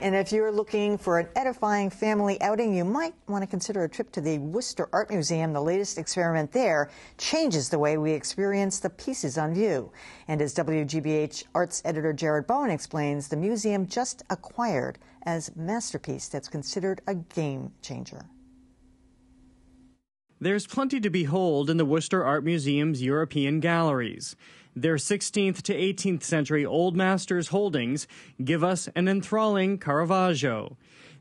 And if you're looking for an edifying family outing, you might want to consider a trip to the Worcester Art Museum. The latest experiment there changes the way we experience the pieces on view. And as WGBH arts editor Jared Bowen explains, the museum just acquired as masterpiece that's considered a game changer. There's plenty to behold in the Worcester Art Museum's European galleries. Their 16th to 18th century Old Masters holdings give us an enthralling Caravaggio.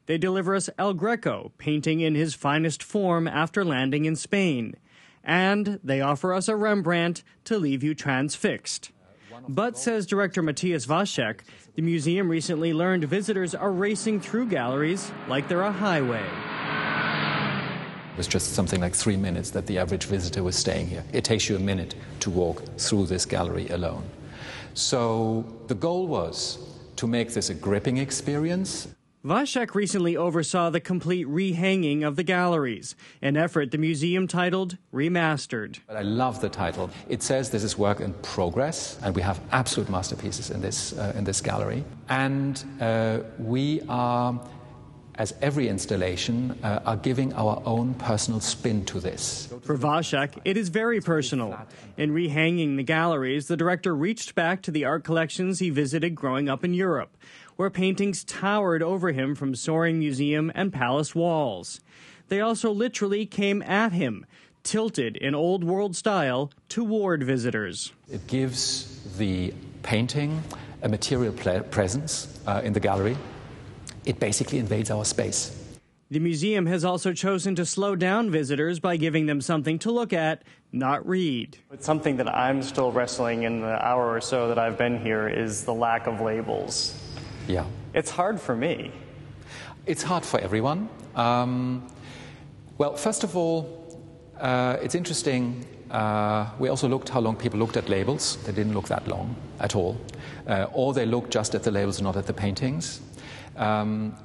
They deliver us El Greco, painting in his finest form after landing in Spain. And they offer us a Rembrandt to leave you transfixed. But, says director MATTHIAS, WASCHEK, the museum recently learned visitors are racing through galleries like they're a highway. It was just something like 3 minutes that the average visitor was staying here. It takes you a minute to walk through this gallery alone. So the goal was to make this a gripping experience. WASCHEK recently oversaw the complete rehanging of the galleries, an effort the museum titled Remastered. But I love the title. It says this is work in progress, and we have absolute masterpieces in this gallery. And we are, as every installation, are giving our own personal spin to this. For WASCHEK, it is very personal. In rehanging the galleries, the director reached back to the art collections he visited growing up in Europe, where paintings towered over him from soaring museum and palace walls. They also literally came at him, tilted in old world style toward visitors. It gives the painting a material presence in the gallery. It basically invades our space. The museum has also chosen to slow down visitors by giving them something to look at, not read. It's something that I'm still wrestling in the hour or so that I've been here is the lack of labels. Yeah. It's hard for me. It's hard for everyone. Well, first of all, it's interesting. We also looked how long people looked at labels. They didn't look that long at all. Or they looked just at the labels, not at the paintings.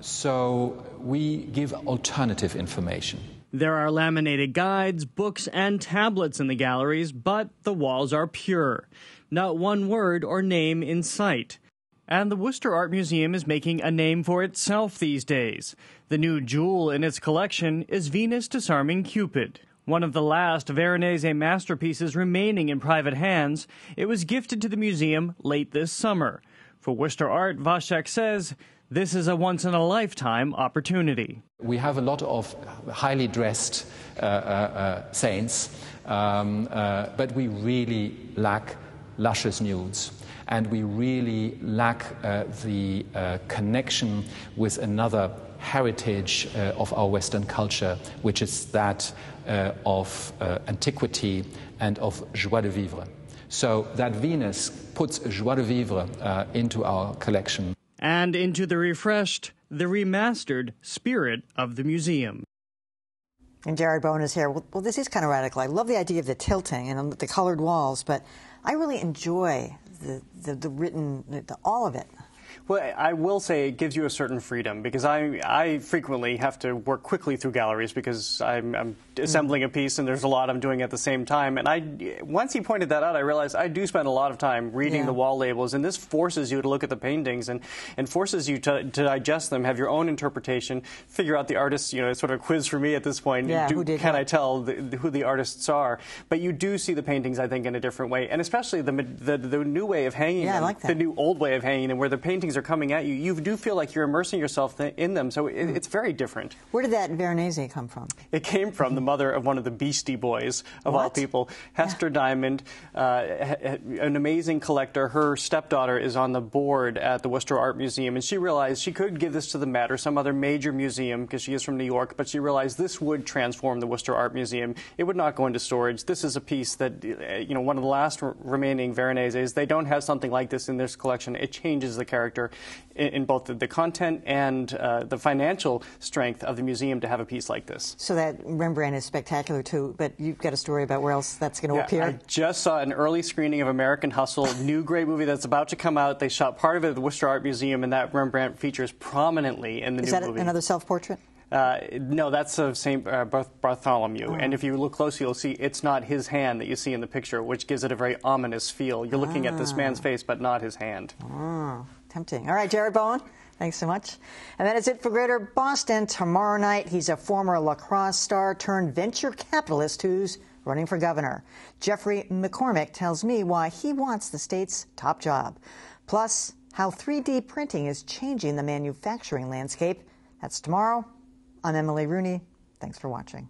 So we give alternative information. There are laminated guides, books, and tablets in the galleries, but the walls are pure. Not one word or name in sight. And the Worcester Art Museum is making a name for itself these days. The new jewel in its collection is Venus Disarming Cupid. One of the last Veronese masterpieces remaining in private hands, it was gifted to the museum late this summer. For Worcester Art, WASCHEK says, this is a once-in-a-lifetime opportunity. We have a lot of highly dressed saints, but we really lack luscious nudes. And we really lack the connection with another heritage of our Western culture, which is that of antiquity and of joie de vivre. So that Venus puts joie de vivre into our collection. And into the refreshed, the remastered spirit of the museum. And Jared Bowen is here. Well, this is kind of radical. I love the idea of the tilting and the colored walls, but I really enjoy the written, all of it. Well, I will say it gives you a certain freedom, because I frequently have to work quickly through galleries because I'm assembling a piece and there's a lot I'm doing at the same time. And once he pointed that out, I realized I do spend a lot of time reading the wall labels, and this forces you to look at the paintings and forces you to digest them, have your own interpretation, figure out the artists. You know, it's sort of a quiz for me at this point. Yeah, can I tell who the artists are? But you do see the paintings, I think, in a different way, and especially the new way of hanging them, I like that. the new old way of hanging them, where the paintings are coming at you. You do feel like you're immersing yourself in them, so it's very different. Where did that Veronese come from? It came from the mother of one of the Beastie Boys, of all people, Hester Diamond, an amazing collector. Her stepdaughter is on the board at the Worcester Art Museum, and she realized she could give this to the Met or some other major museum, because she is from New York, but she realized this would transform the Worcester Art Museum. It would not go into storage. This is a piece that, you know, one of the last remaining Veroneses. They don't have something like this in this collection. It changes the character in both the content and the financial strength of the museum to have a piece like this. So that Rembrandt is spectacular too, but you've got a story about where else that's going to appear? I just saw an early screening of American Hustle, new great movie that's about to come out. They shot part of it at the Worcester Art Museum, and that Rembrandt features prominently in the new movie. Is that another self-portrait? No, that's of St. Bartholomew. And if you look closely, you'll see it's not his hand that you see in the picture, which gives it a very ominous feel. You're looking at this man's face, but not his hand. Tempting. All right, Jared Bowen, Thanks so much. And that is it for Greater Boston. Tomorrow night, he's a former lacrosse star turned venture capitalist who's running for governor. Jeffrey McCormick tells me why he wants the state's top job. Plus, how 3D printing is changing the manufacturing landscape. That's tomorrow. I'm Emily Rooney. Thanks for watching.